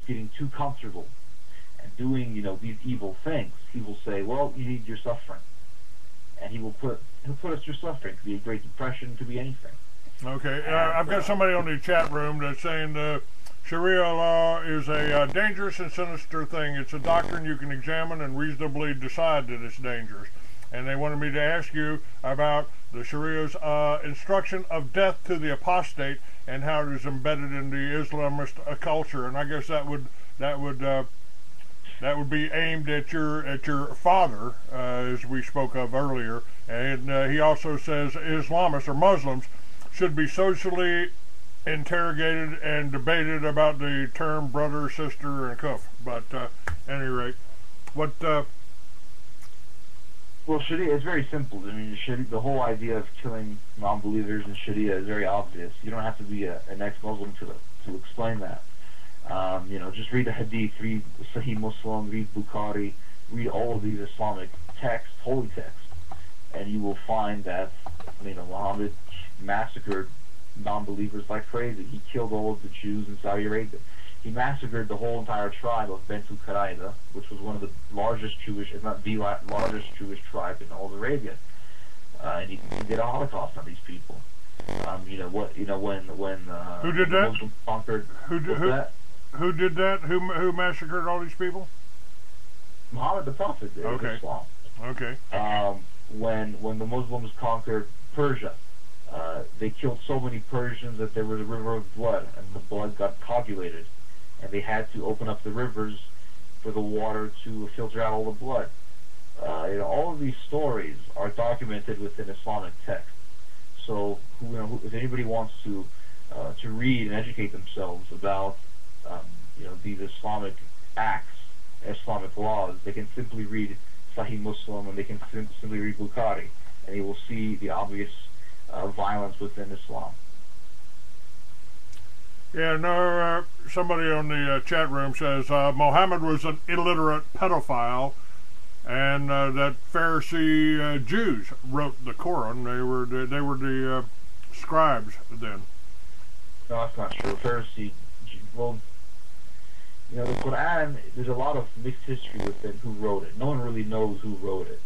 getting too comfortable and doing, these evil things, he will say, well, you need your suffering. And he'll put us through suffering. It could be a Great Depression, it could be anything. Okay, I've got somebody on the chat room that's saying Sharia law is a dangerous and sinister thing. It's a doctrine you can examine and reasonably decide that it's dangerous. And they wanted me to ask you about the Sharia's instruction of death to the apostate and how it is embedded in the Islamist culture. And I guess that would be aimed at your father, as we spoke of earlier. And he also says Islamists or Muslims should be socially interrogated and debated about the term brother, sister, and kufr. But at any rate, what? Well, Sharia is very simple. I mean, the whole idea of killing non-believers in Sharia is very obvious. You don't have to be an ex-Muslim to explain that. Just read the Hadith, read Sahih Muslim, read Bukhari, read all of these Islamic texts, holy texts, and you will find that Muhammad massacred non-believers like crazy. He killed all of the Jews in Saudi Arabia. He massacred the whole entire tribe of Banu Qurayza, which was one of the largest Jewish, if not the largest Jewish tribe in all of Arabia. And he did a Holocaust on these people. When who did that? Muslims conquered. Who did that? Who massacred all these people? Muhammad the Prophet did. Okay. Islam. Okay. When the Muslims conquered Persia, they killed so many Persians that there was a river of blood, and the blood got coagulated, and they had to open up the rivers for the water to filter out all the blood. All of these stories are documented within Islamic text. So, if anybody wants to read and educate themselves about these Islamic acts, Islamic laws, they can simply read Sahih Muslim and they can simply read Bukhari, and they will see the obvious violence within Islam. Yeah, no, somebody on the chat room says Muhammad was an illiterate pedophile, and that Pharisee Jews wrote the Quran. They were the scribes then. No, that's not true. Pharisee, well, the Quran, there's a lot of mixed history within who wrote it. No one really knows who wrote it.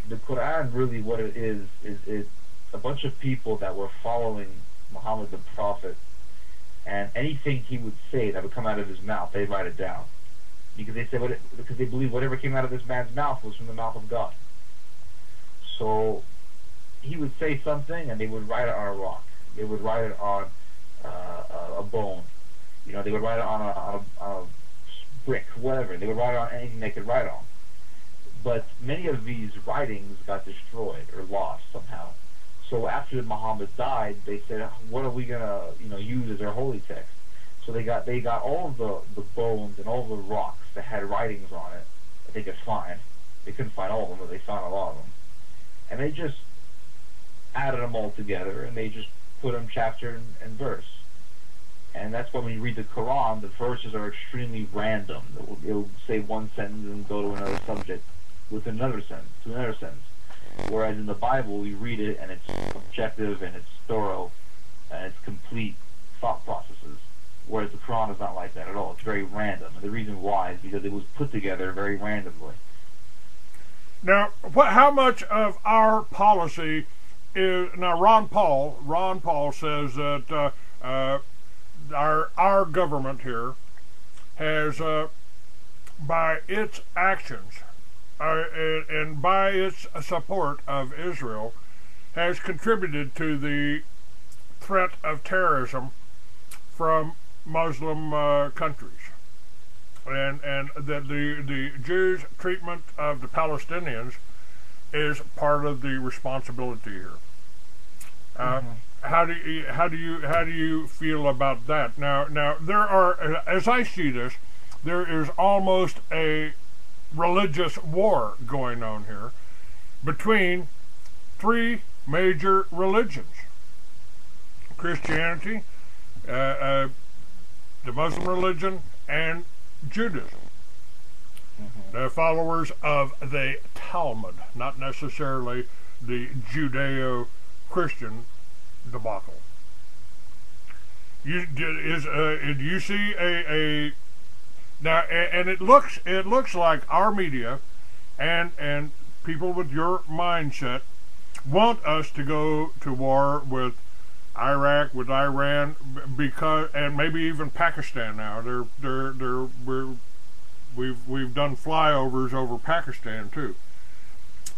The Quran, really what it is a bunch of people that were following Muhammad the Prophet, and anything he would say that would come out of his mouth, they'd write it down. Because they believe whatever came out of this man's mouth was from the mouth of God. So he would say something, and they would write it on a rock. They would write it on a bone. They would write it on a brick, whatever. They would write it on anything they could write on. But many of these writings got destroyed or lost somehow. So after Muhammad died, they said, "What are we gonna, use as our holy text?" So they got all of the bones and all the rocks that had writings on it that they could find. They couldn't find all of them, but they found a lot of them. And they just added them all together, and they just put them chapter and verse. And that's why when you read the Quran, the verses are extremely random. It'll say one sentence and go to another subject with another sentence, to another sentence. Whereas in the Bible, you read it, and it's objective, and it's thorough, and it's complete thought processes. Whereas the Quran is not like that at all. It's very random. And the reason why is because it was put together very randomly. Now, how much of our policy is... Now, Ron Paul says that our government here has, by its actions and by its support of Israel, has contributed to the threat of terrorism from Muslim countries, and that the Jews' treatment of the Palestinians is part of the responsibility here. How do you feel about that? Now there are, as I see this, there is almost a religious war going on here between three major religions: Christianity, the Muslim religion, and Judaism. They're followers of the Talmud, not necessarily the Judeo-Christian debacle. Do you see a now? And it looks like our media and people with your mindset want us to go to war with Iraq, with Iran, because, and maybe even Pakistan now. We've done flyovers over Pakistan too.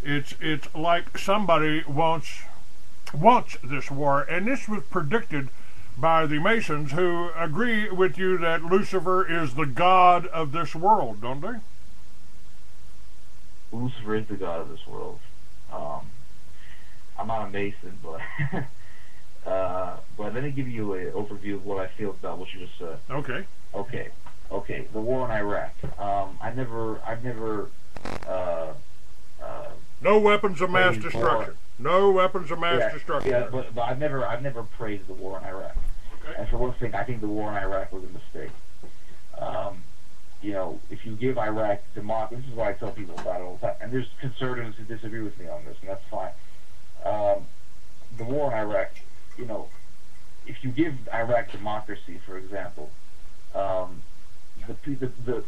It's like somebody wants this war, and this was predicted by the Masons, who agree with you that Lucifer is the god of this world, don't they? Lucifer is the god of this world. I'm not a Mason, but but let me give you an overview of what I feel about what you just said. Okay. Okay. The war in Iraq. I've never. No weapons of mass destruction. No weapons of mass destruction. Yeah, but I've never praised the war in Iraq. Okay. And for one thing, I think the war in Iraq was a mistake. If you give Iraq democracy, this is what I tell people about it all the time, and there's conservatives who disagree with me on this, and that's fine. The war in Iraq, if you give Iraq democracy, for example,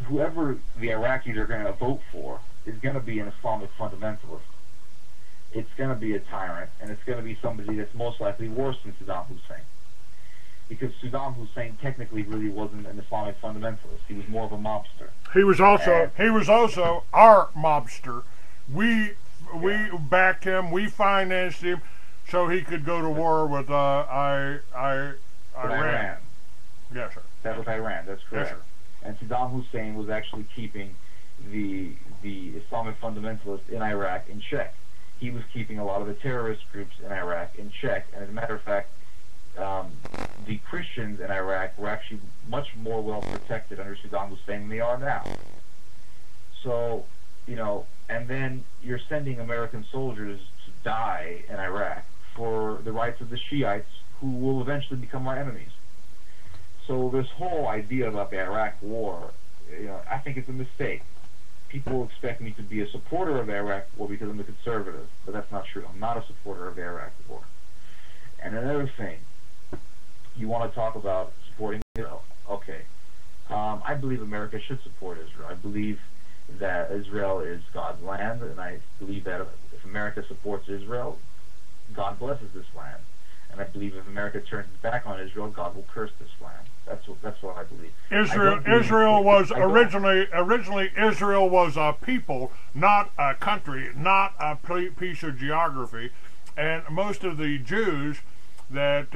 whoever the Iraqis are going to vote for is going to be an Islamic fundamentalist. It's going to be a tyrant, and it's going to be somebody that's most likely worse than Saddam Hussein. Because Saddam Hussein technically really wasn't an Islamic fundamentalist. He was more of a mobster. He was also our mobster. We backed him. We financed him so he could go to war with Iran. Yes, sir. That was Iran. That's correct. Yes, sir. And Saddam Hussein was actually keeping the Islamic fundamentalists in Iraq in check. He was keeping a lot of the terrorist groups in Iraq in check. And as a matter of fact, the Christians in Iraq were actually much more well protected under Saddam Hussein than they are now. So, and then you're sending American soldiers to die in Iraq for the rights of the Shiites, who will eventually become our enemies. So this whole idea about the Iraq war, I think it's a mistake. People expect me to be a supporter of the Iraq war because I'm a conservative, but that's not true. I'm not a supporter of the Iraq war. And another thing, you want to talk about supporting Israel. Okay. I believe America should support Israel. I believe that Israel is God's land, and I believe that if America supports Israel, God blesses this land. And I believe if America turns its back on Israel, God will curse this land. That's what I believe. Israel was originally Israel was a people, not a country, not a piece of geography. And most of the Jews that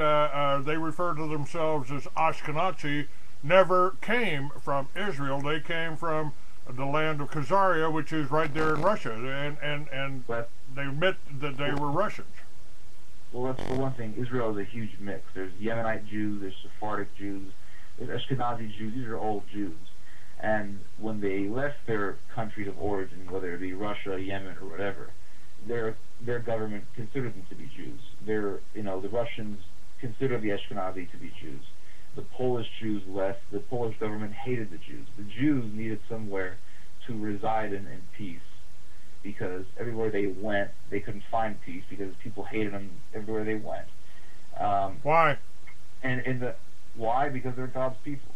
they refer to themselves as Ashkenazi never came from Israel. They came from the land of Khazaria, which is right there in Russia, and they admit that they were Russians. Well, that's for one thing. Israel is a huge mix. There's Yemenite Jews, there's Sephardic Jews, there's Ashkenazi Jews. These are all Jews. And when they left their countries of origin, whether it be Russia, Yemen, or whatever, their government considered them to be Jews. The Russians consider the Ashkenazi to be Jews. The Polish Jews left. The Polish government hated the Jews. The Jews needed somewhere to reside in peace, because everywhere they went, they couldn't find peace because people hated them everywhere they went. Why? Why? Because they're God's people.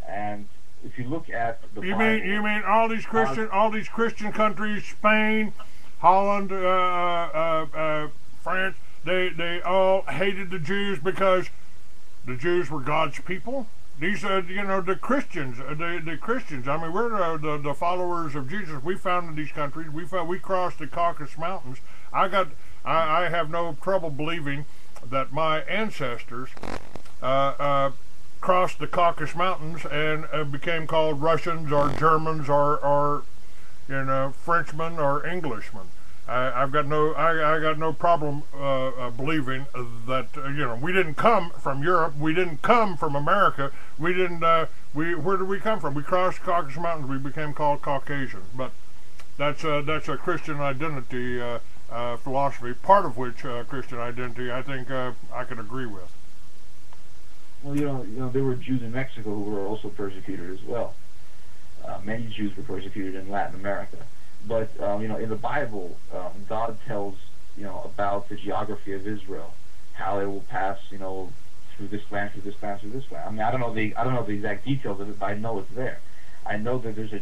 And if you look at the you Bible, mean all these Christian countries, Spain, Holland, France, they all hated the Jews because the Jews were God's people. These the Christians, the Christians. I mean, we're the followers of Jesus. We founded these countries. We crossed the Caucasus Mountains. I have no trouble believing that my ancestors crossed the Caucasus Mountains and became called Russians or Germans or Frenchmen or Englishmen. I got no problem believing that we didn't come from Europe, we didn't come from America, we didn't where did we come from? We crossed the Caucasus Mountains, we became called Caucasians. But that's a Christian identity philosophy, part of which Christian identity I think I can agree with. Well, there were Jews in Mexico who were also persecuted as well. Many Jews were persecuted in Latin America. But, in the Bible, God tells, about the geography of Israel, how it will pass, through this land, through this land, through this land. I mean, I don't know the exact details of it, but I know it's there. I know that there's a